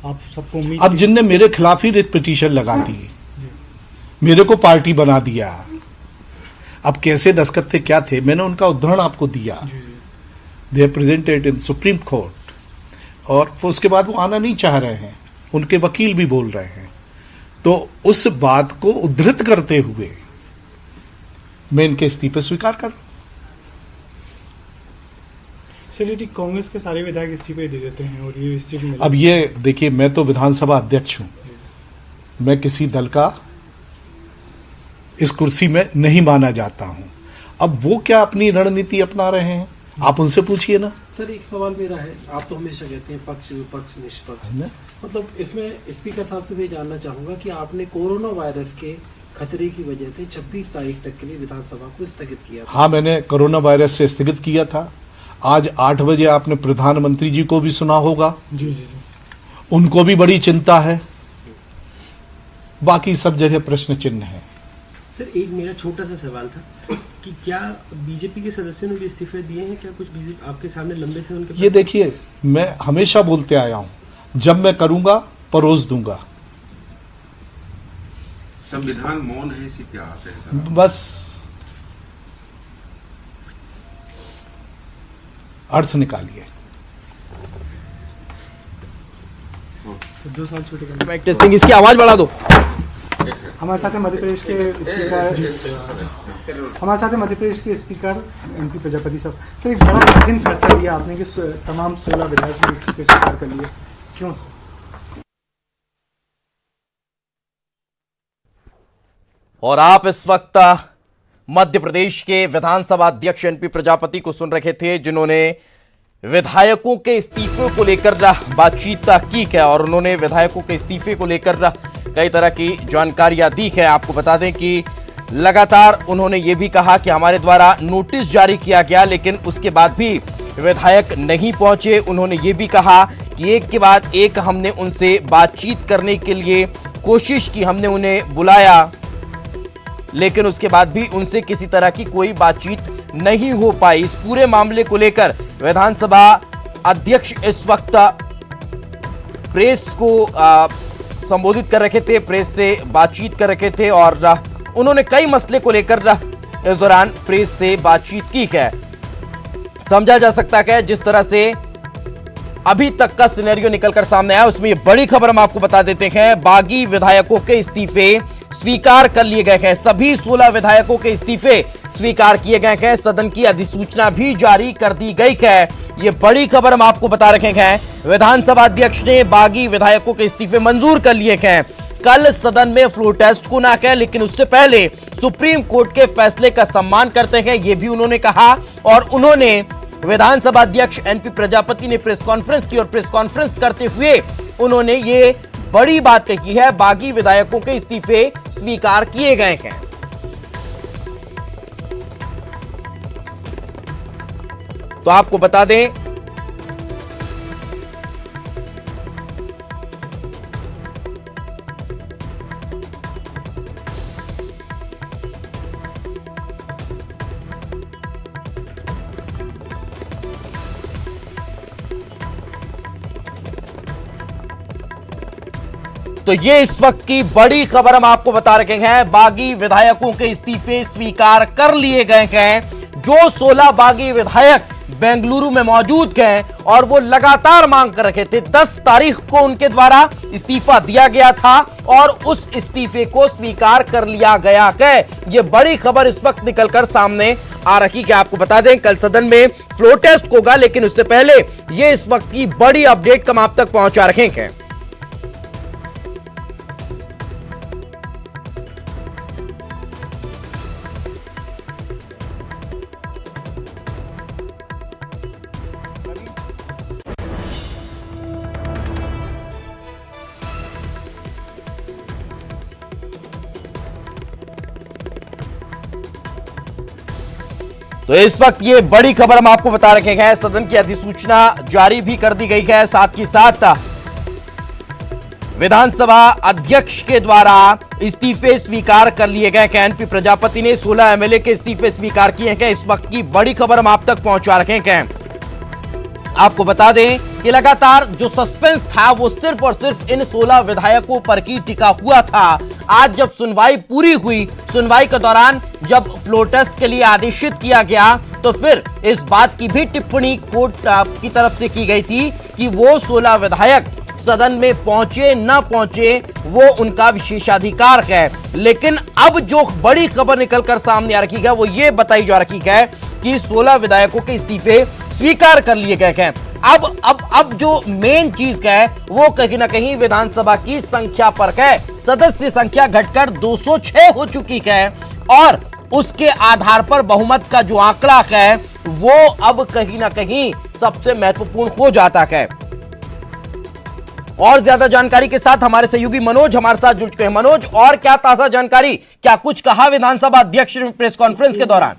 आप सबको उम्मीद। अब जिनने मेरे खिलाफ ही रिट पिटीशन लगा दी, मेरे को पार्टी बना दिया, अब कैसे दस्तखत थे क्या थे, मैंने उनका उदाहरण आपको दिया। दे प्रेजेंटेड इन सुप्रीम कोर्ट, और उसके बाद वो आना नहीं चाह रहे हैं, उनके वकील भी बोल रहे हैं। तो उस बात को उद्धृत करते हुए मैं इनके इस्तीफे स्वीकार कर। चलिए ठीक, कांग्रेस के सारे विधायक इस्तीफे दे देते हैं और ये इस्तीफे मिले। अब ये देखिए, मैं तो विधानसभा अध्यक्ष हूं, मैं किसी दल का इस कुर्सी में नहीं माना जाता हूं। अब वो क्या अपनी रणनीति अपना रहे हैं, आप उनसे पूछिए ना। सर एक सवाल मेरा है, आप तो हमेशा कहते हैं पक्ष विपक्ष निष्पक्ष, मतलब इसमें स्पीकर साहब से भी जानना चाहूंगा कि आपने कोरोना वायरस के खतरे की वजह से 26 तारीख तक के लिए विधानसभा को स्थगित किया था। हाँ, मैंने कोरोना वायरस से स्थगित किया था। आज 8 बजे आपने प्रधानमंत्री जी को भी सुना होगा, जी। उनको भी बड़ी चिंता है, बाकी सब जगह प्रश्न चिन्ह है। सर एक मेरा छोटा सा सवाल था कि क्या बीजेपी के सदस्यों ने भी इस्तीफे दिए हैं, क्या कुछ बीजेपी आपके सामने लंबे से उनके? ये देखिए, मैं हमेशा बोलते आया हूं, जब मैं करूंगा परोस दूंगा। संविधान मौन है, इसी इतिहास है सर। बस अर्थ निकालिए। 2 साल छूटे गए। माइक टेस्टिंग, इसकी आवाज बढ़ा दो। हमारे साथ है मध्य प्रदेश के स्पीकर एमपी प्रजापति साहब। सर एक बड़ा कठिन फैसला लिया आपने कि तमाम 16 विधायक के इस्तीफे स्वीकार कर लिए, क्यों सर? और आप इस वक्त मध्य प्रदेश के विधानसभा अध्यक्ष एनपी प्रजापति को सुन रहे थे, जिन्होंने विधायकों के इस्तीफे को लेकर बातचीत की है और उन्होंने विधायकों के इस्तीफे को लेकर कई तरह की जानकारियां दी है। आपको बता दें कि लगातार उन्होंने ये भी कहा कि हमारे द्वारा नोटिस जारी किया गया, लेकिन उसके बाद भी विधायक नहीं पहुंचे। उन्होंने ये भी कहा कि एक के बाद एक हमने उनसे बातचीत करने के लिए कोशिश की, हमने उन्हें बुलाया, लेकिन उसके बाद भी उनसे किसी तरह की कोई बातचीत नहीं हो पाई। इस पूरे मामले को लेकर विधानसभा अध्यक्ष इस वक्त प्रेस को संबोधित कर रहे थे, प्रेस से बातचीत कर रहे थे और उन्होंने कई मसले को लेकर इस दौरान प्रेस से बातचीत की है। समझा जा सकता है जिस तरह से अभी तक का सिनेरियो निकलकर सामने आया, उसमें ये बड़ी खबर हम आपको बता देते हैं। बागी विधायकों के इस्तीफे स्वीकार कर लिए गए हैं। सभी 16 विधायकों के इस्तीफे स्वीकार किए गए हैं। सदन की अधिसूचना भी जारी कर दी गई है। ये बड़ी खबर हम आपको बता रहे हैं। विधानसभा अध्यक्ष ने बागी विधायकों के इस्तीफे मंजूर कर लिए हैं। कल सदन में फ्लोर टेस्ट को ना कहे, लेकिन उससे पहले सुप्रीम कोर्ट के फैसले का सम्मान करते हैं, ये भी उन्होंने कहा। और उन्होंने विधानसभा अध्यक्ष एनपी प्रजापति ने प्रेस कॉन्फ्रेंस की और प्रेस कॉन्फ्रेंस करते हुए उन्होंने ये बड़ी बात कही है, बागी विधायकों के इस्तीफे स्वीकार किए गए हैं। तो आपको बता दें तो ये इस वक्त की बड़ी खबर हम आपको बता रहे हैं। बागी विधायकों के इस्तीफे स्वीकार कर लिए गए हैं। जो 16 बागी विधायक बेंगलुरु में मौजूद हैं और वो लगातार मांग कर रखे थे, 10 तारीख को उनके द्वारा इस्तीफा दिया गया था और उस इस्तीफे को स्वीकार कर लिया गया है। ये बड़ी खबर इस वक्त निकलकर सामने आ रही है। आपको बता दें कल सदन में फ्लोर टेस्ट होगा, लेकिन उससे पहले ये इस वक्त की बड़ी अपडेट हम आप तक पहुंचा रहे हैं। तो इस वक्त ये बड़ी खबर हम आपको बता रहे हैं। सदन की अधिसूचना जारी भी कर दी गई है। साथ ही साथ विधानसभा अध्यक्ष के द्वारा इस्तीफे स्वीकार कर लिए गए हैं। एनपी प्रजापति ने 16 एमएलए के इस्तीफे स्वीकार किए हैं। इस वक्त की बड़ी खबर हम आप तक पहुंचा रहे हैं। आपको बता दें कि लगातार जो सस्पेंस था वो सिर्फ और सिर्फ इन 16 विधायकों पर ही टिका हुआ था। आज जब सुनवाई पूरी हुई, सुनवाई के दौरान जब फ्लोर टेस्ट के लिए आदेशित किया गया तो फिर इस बात की भी टिप्पणी कोर्ट की तरफ से की गई थी कि वो 16 विधायक सदन में पहुंचे न पहुंचे वो उनका विशेषाधिकार है। लेकिन अब जो बड़ी खबर निकलकर सामने आ रखी है वो ये बताई जा रही है कि 16 विधायकों के इस्तीफे स्वीकार कर लिए गए हैं। अब जो मेन चीज है वो कहीं ना कहीं विधानसभा की संख्या पर है। सदस्य संख्या घटकर 206 हो चुकी है और उसके आधार पर बहुमत का जो आंकड़ा है वो अब कहीं ना कहीं सबसे महत्वपूर्ण हो जाता है। और ज्यादा जानकारी के साथ हमारे सहयोगी मनोज हमारे साथ जुड़ चुके हैं। मनोज, और क्या ताजा जानकारी, क्या कुछ कहा विधानसभा अध्यक्ष ने प्रेस कॉन्फ्रेंस के दौरान?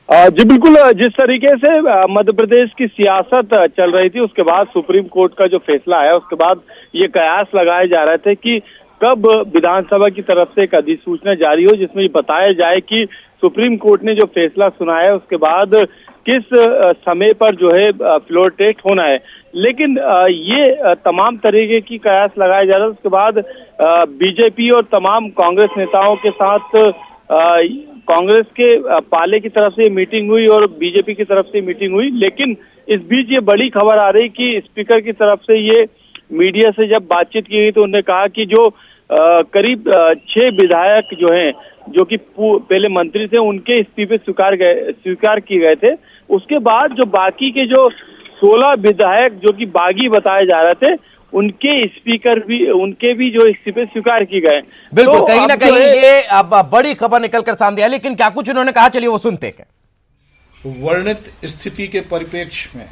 जी बिल्कुल, जिस तरीके से मध्य प्रदेश की सियासत चल रही थी उसके बाद सुप्रीम कोर्ट का जो फैसला है उसके बाद ये कयास लगाए जा रहे थे कि कब विधानसभा की तरफ से एक अधिसूचना जारी हो जिसमें ये बताया जाए कि सुप्रीम कोर्ट ने जो फैसला सुनाया है उसके बाद किस समय पर जो है फ्लोर टेस्ट होना है। लेकिन ये तमाम तरीके की कयास लगाए जा रहे हैं। उसके बाद बीजेपी और तमाम कांग्रेस नेताओं के साथ कांग्रेस के पाले की तरफ से मीटिंग हुई और बीजेपी की तरफ से मीटिंग हुई। लेकिन इस बीच ये बड़ी खबर आ रही कि स्पीकर की तरफ से ये मीडिया से जब बातचीत की गई तो उन्होंने कहा कि जो करीब 6 विधायक जो हैं जो कि पहले मंत्री थे उनके इस्तीफे स्वीकार किए गए थे। उसके बाद जो बाकी के जो 16 विधायक जो कि बागी बताए जा रहे थे उनके भी जो इस्तीफे स्वीकार किए गए। बिल्कुल, तो कहीं ना कहीं ये अब बड़ी खबर निकलकर सामने आई। लेकिन क्या कुछ उन्होंने कहा, चलिए वो सुनते हैं। वर्णित स्थिति के परिप्रेक्ष्य में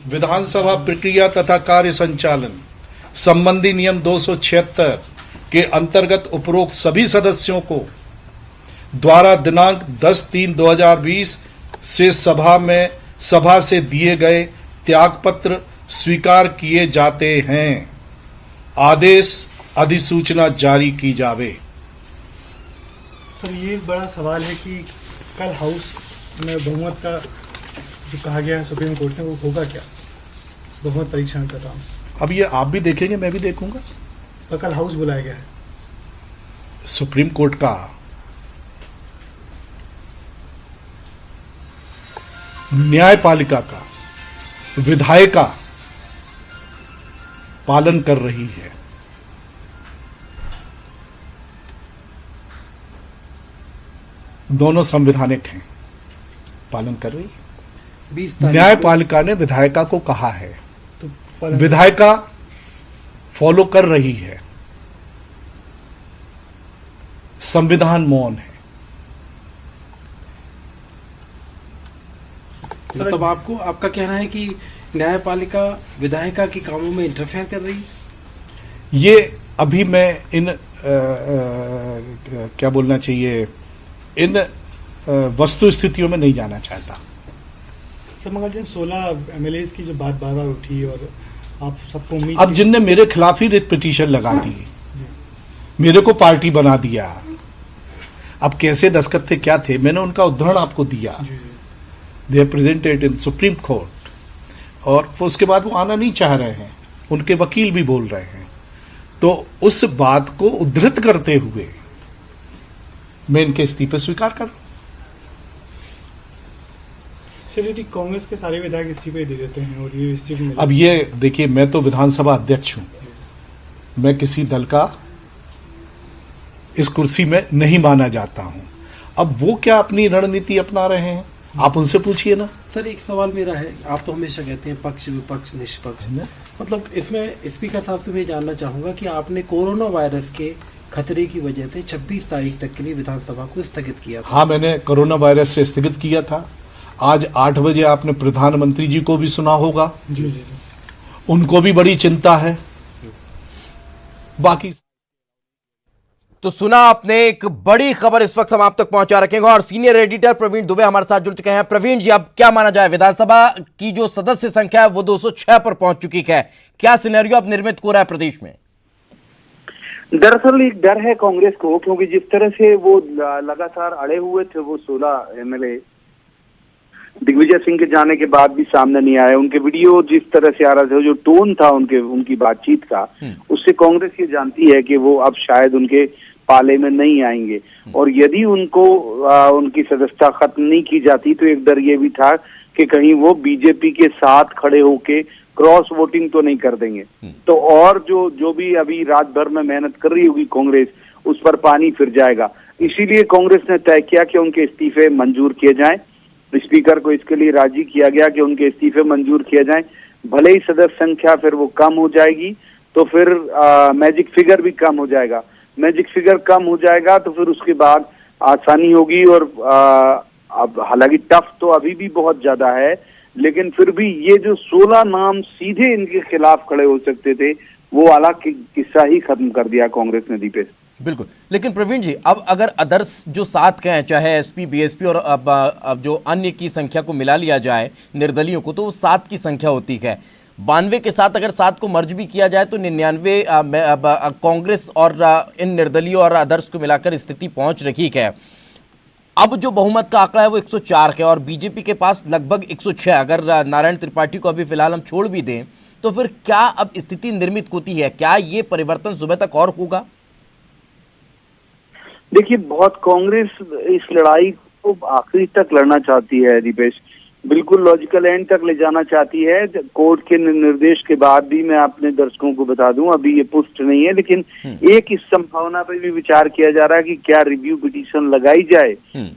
विधानसभा प्रक्रिया तथा कार्य संचालन संबंधी नियम 276 के अंतर्गत उपरोक्त सभी सदस्यों को द्वारा दिनांक 10/3/2020 से सभा से दिए गए त्यागपत्र स्वीकार किए जाते हैं। आदेश अधिसूचना जारी की जावे। सर, ये एक बड़ा सवाल है कि कल हाउस में बहुमत का जो कहा गया है सुप्रीम कोर्ट ने वो होगा क्या? बहुमत परीक्षण कर रहा हूँ। अब ये आप भी देखेंगे, मैं भी देखूंगा। और कल हाउस बुलाया गया है। सुप्रीम कोर्ट का न्यायपालिका का विधायिका पालन कर रही है। दोनों संवैधानिक हैं, पालन कर रही है। न्यायपालिका ने विधायिका को कहा है तो विधायिका फॉलो कर रही है। संविधान मौन है। मतलब आपका कहना है कि न्यायपालिका विधायिका के कामों में इंटरफेयर कर रही है? ये अभी मैं इन क्या बोलना चाहिए, इन वस्तु स्थितियों में नहीं जाना चाहता। सर, मगर जिन 16 एमएलए की जो बात बार बार उठी और आप सबको उम्मीद, अब जिनने मेरे खिलाफ ही रिट पिटीशन लगा दी, मेरे को पार्टी बना दिया, अब कैसे दस्तखत थे, क्या थे, मैंने उनका उदाहरण आपको दिया। They are presented in Supreme Court और उसके बाद वो आना नहीं चाह रहे हैं, उनके वकील भी बोल रहे हैं। तो उस बात को उद्धृत करते हुए मैं इनके इस्तीफे स्वीकार कर। चलिए, कांग्रेस के सारे विधायक इस्तीफे दे देते हैं और ये इस्तीफे मिले। अब ये देखिए, मैं तो विधानसभा अध्यक्ष हूं, मैं किसी दल का इस कुर्सी में नहीं माना जाता हूं। अब वो क्या अपनी रणनीति अपना रहे हैं, आप उनसे पूछिए ना। सर, एक सवाल मेरा है, आप तो हमेशा कहते हैं पक्ष विपक्ष निष्पक्ष, मतलब इसमें स्पीकर साहब से मैं जानना चाहूंगा कि आपने कोरोना वायरस के खतरे की वजह से 26 तारीख तक के लिए विधानसभा को स्थगित किया था। हाँ, मैंने कोरोना वायरस से स्थगित किया था। आज 8 बजे आपने प्रधानमंत्री जी को भी सुना होगा, जी। उनको भी बड़ी चिंता है। बाकी तो सुना आपने, एक बड़ी खबर इस वक्त हम आप तक पहुंचा रखेंगे और सीनियर एडिटर प्रवीण दुबे हमारे साथ जुड़ चुके हैं। प्रवीण जी, अब क्या माना जाए, विधानसभा की जो सदस्य संख्या है वो 206 पर पहुंच चुकी है, क्या सिनेरियो अब निर्मित हो रहा है प्रदेश में? दरअसल एक डर है कांग्रेस को, क्योंकि जिस तरह से वो लगातार अड़े हुए थे वो 16 एमएलए, दिग्विजय सिंह के जाने के बाद भी सामने नहीं आया। उनके वीडियो जिस तरह से आ रहा था, जो टोन था उनकी बातचीत का, उससे कांग्रेस ये जानती है कि वो अब शायद उनके पाले में नहीं आएंगे। और यदि उनको उनकी सदस्यता खत्म नहीं की जाती तो एक डर ये भी था कि कहीं वो बीजेपी के साथ खड़े होके क्रॉस वोटिंग तो नहीं कर देंगे। तो और जो भी अभी रात भर में मेहनत कर रही होगी कांग्रेस, उस पर पानी फिर जाएगा। इसीलिए कांग्रेस ने तय किया कि उनके इस्तीफे मंजूर किए जाएं। स्पीकर को इसके लिए राजी किया गया कि उनके इस्तीफे मंजूर किए जाएं। भले ही सदस्य संख्या फिर वो कम हो जाएगी तो फिर मैजिक फिगर भी कम हो जाएगा। मैजिक फिगर कम हो जाएगा तो फिर उसके बाद आसानी होगी। और अब हालांकि टफ तो अभी भी बहुत ज्यादा है, लेकिन फिर भी ये जो 16 नाम सीधे इनके खिलाफ खड़े हो सकते थे, वो वाला किस्सा ही खत्म कर दिया कांग्रेस ने, दीपेश। बिल्कुल। लेकिन प्रवीण जी, अब अगर अदर्स जो 7 के हैं, चाहे एसपी, बीएसपी और अब जो अन्य की संख्या को मिला लिया जाए निर्दलियों को, तो वो 7 की संख्या होती है। 92 के साथ अगर 7 को मर्ज भी किया जाए तो 99 कांग्रेस और इन निर्दलियों और अदर्स को मिलाकर स्थिति पहुंच रही है। अब जो बहुमत का आंकड़ा है वो 104 है और बीजेपी के पास लगभग 106। अगर नारायण त्रिपाठी को अभी फिलहाल हम छोड़ भी दें तो फिर क्या अब स्थिति निर्मित होती है? क्या ये परिवर्तन सुबह तक और होगा? देखिए, बहुत कांग्रेस इस लड़ाई को आखिरी तक लड़ना चाहती है दीपेश, बिल्कुल लॉजिकल एंड तक ले जाना चाहती है। कोर्ट के निर्देश के बाद भी मैं अपने दर्शकों को बता दूं, अभी ये पुष्ट नहीं है, लेकिन एक इस संभावना पर भी विचार किया जा रहा है कि क्या रिव्यू पिटीशन लगाई जाए,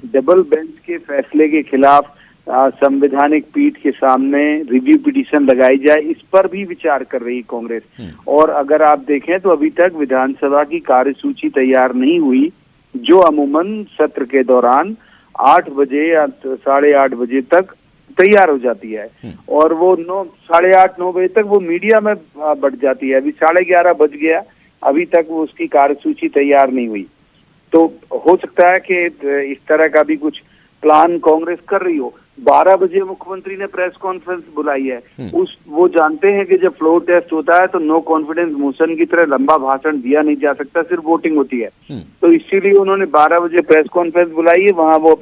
डबल बेंच के फैसले के खिलाफ संवैधानिक पीठ के सामने रिव्यू पिटीशन लगाई जाए। इस पर भी विचार कर रही कांग्रेस। और अगर आप देखें तो अभी तक विधानसभा की कार्यसूची तैयार नहीं हुई, जो अमूमन सत्र के दौरान 8 बजे या 8:30 बजे तक तैयार हो जाती है और वो 8:30 9 बजे तक वो मीडिया में बढ़ जाती है। अभी 11:30 बज गया, अभी तक वो उसकी कार्यसूची तैयार नहीं हुई। तो हो सकता है कि इस तरह का भी कुछ प्लान कांग्रेस कर रही हो। 12 बजे मुख्यमंत्री ने प्रेस कॉन्फ्रेंस बुलाई है। वो जानते हैं कि जब फ्लोर टेस्ट होता है तो नो कॉन्फिडेंस मोशन की तरह लंबा भाषण दिया नहीं जा सकता, सिर्फ वोटिंग होती है। तो इसीलिए उन्होंने 12 बजे प्रेस कॉन्फ्रेंस बुलाई है। वहां वो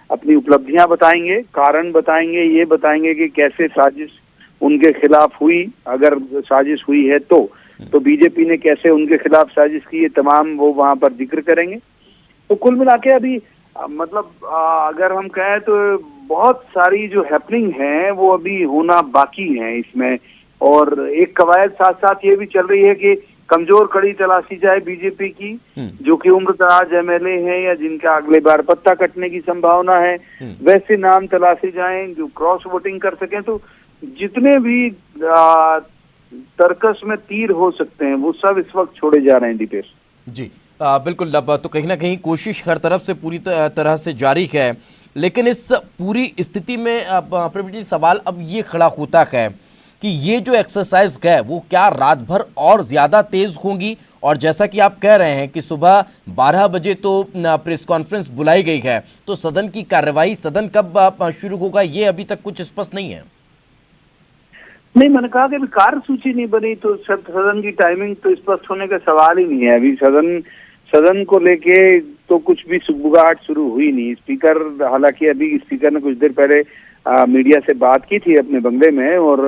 अपनी उपलब्धियां बताएंगे, कारण बताएंगे, ये बताएंगे कि कैसे साजिश उनके खिलाफ हुई, अगर साजिश हुई है तो बीजेपी ने कैसे उनके खिलाफ साजिश की, ये तमाम वो वहां पर जिक्र करेंगे। तो कुल मिला के अभी मतलब अगर हम कहें तो बहुत सारी जो हैपनिंग है वो अभी होना बाकी है इसमें। और एक कवायद साथ साथ ये भी चल रही है कि कमजोर कड़ी तलाशी जाए बीजेपी की, जो कि उम्रदराज एमएलए हैं या जिनका अगले बार पत्ता कटने की संभावना है, वैसे नाम तलाशी जाएं जो क्रॉस वोटिंग कर सकें। तो जितने भी तर्कस में तीर हो सकते हैं वो सब इस वक्त छोड़े जा रहे हैं, दीपेश जी। बिल्कुल। अब तो कहीं ना कहीं कोशिश हर तरफ से पूरी तरह से जारी है, लेकिन इस पूरी स्थिति में प्रवीण जी सवाल अब ये खड़ा होता है कि ये जो एक्सरसाइज है वो क्या रात भर और ज़्यादा तेज़ होंगी? और जैसा कि आप कह रहे हैं कि सुबह 12 बजे तो प्रेस कॉन्फ्रेंस बुलाई गई है, तो सदन की कार्यवाही सदन कब शुरू होगा ये अभी तक कुछ स्पष्ट नहीं है। नहीं, मैंने कहा कि अभी कार्यसूची नहीं बनी तो सदन की टाइमिंग तो स्पष्ट होने का सवाल ही नहीं है। अभी सदन को लेके तो कुछ भी सुगबुगाहट शुरू हुई नहीं। स्पीकर, हालांकि अभी स्पीकर ने कुछ देर पहले मीडिया से बात की थी अपने बंगले में और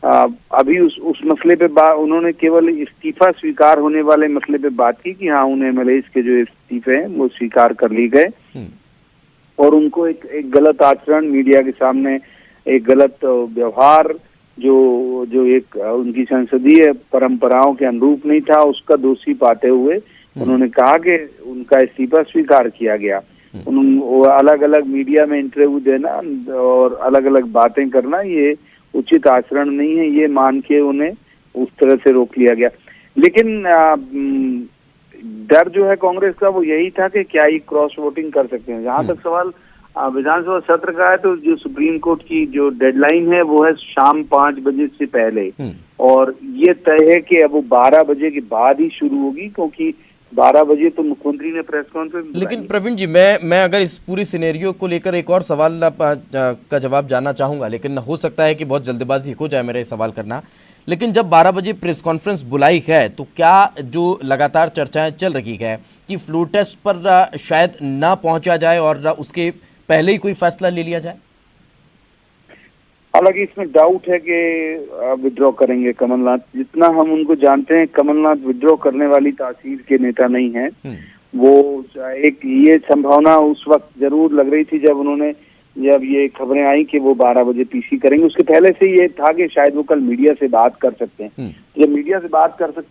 अभी उस मसले पे उन्होंने केवल इस्तीफा स्वीकार होने वाले मसले पे बात की कि हाँ, उन एमएलए के जो इस्तीफे हैं वो स्वीकार कर लिए गए और उनको एक गलत आचरण मीडिया के सामने, एक गलत व्यवहार जो एक उनकी संसदीय परंपराओं के अनुरूप नहीं था, उसका दोषी पाते हुए उन्होंने कहा कि उनका इस्तीफा स्वीकार किया गया। अलग अलग मीडिया में इंटरव्यू देना और अलग अलग बातें करना ये उचित आचरण नहीं है, ये मान के उन्हें उस तरह से रोक लिया गया। लेकिन डर जो है कांग्रेस का वो यही था कि क्या ये क्रॉस वोटिंग कर सकते हैं। जहां तक सवाल विधानसभा सत्र का है तो जो सुप्रीम कोर्ट की जो डेडलाइन है वो है शाम 5 बजे से पहले और ये तय है कि अब वो 12 बजे के बाद ही शुरू होगी, क्योंकि 12 बजे तो मुख्यमंत्री ने प्रेस कॉन्फ्रेंस। लेकिन प्रवीण जी, मैं अगर इस पूरी सिनेरियो को लेकर एक और सवाल का जवाब जानना चाहूँगा, लेकिन हो सकता है कि बहुत जल्दबाजी हो जाए मेरे सवाल करना। लेकिन जब 12 बजे प्रेस कॉन्फ्रेंस बुलाई है तो क्या जो लगातार चर्चाएं चल रही है कि फ्लोर टेस्ट पर शायद ना पहुंचा जाए और उसके पहले ही कोई फैसला ले लिया जाए? हालांकि इसमें डाउट है कि विड्रॉ करेंगे कमलनाथ। जितना हम उनको जानते हैं, कमलनाथ विड्रॉ करने वाली तासीर के नेता नहीं है। वो एक ये संभावना उस वक्त जरूर लग रही थी जब ये खबरें आई कि वो 12 बजे पीसी करेंगे। उसके पहले से ये था कि शायद वो कल मीडिया से बात कर सकते हैं। जब मीडिया से बात कर सकते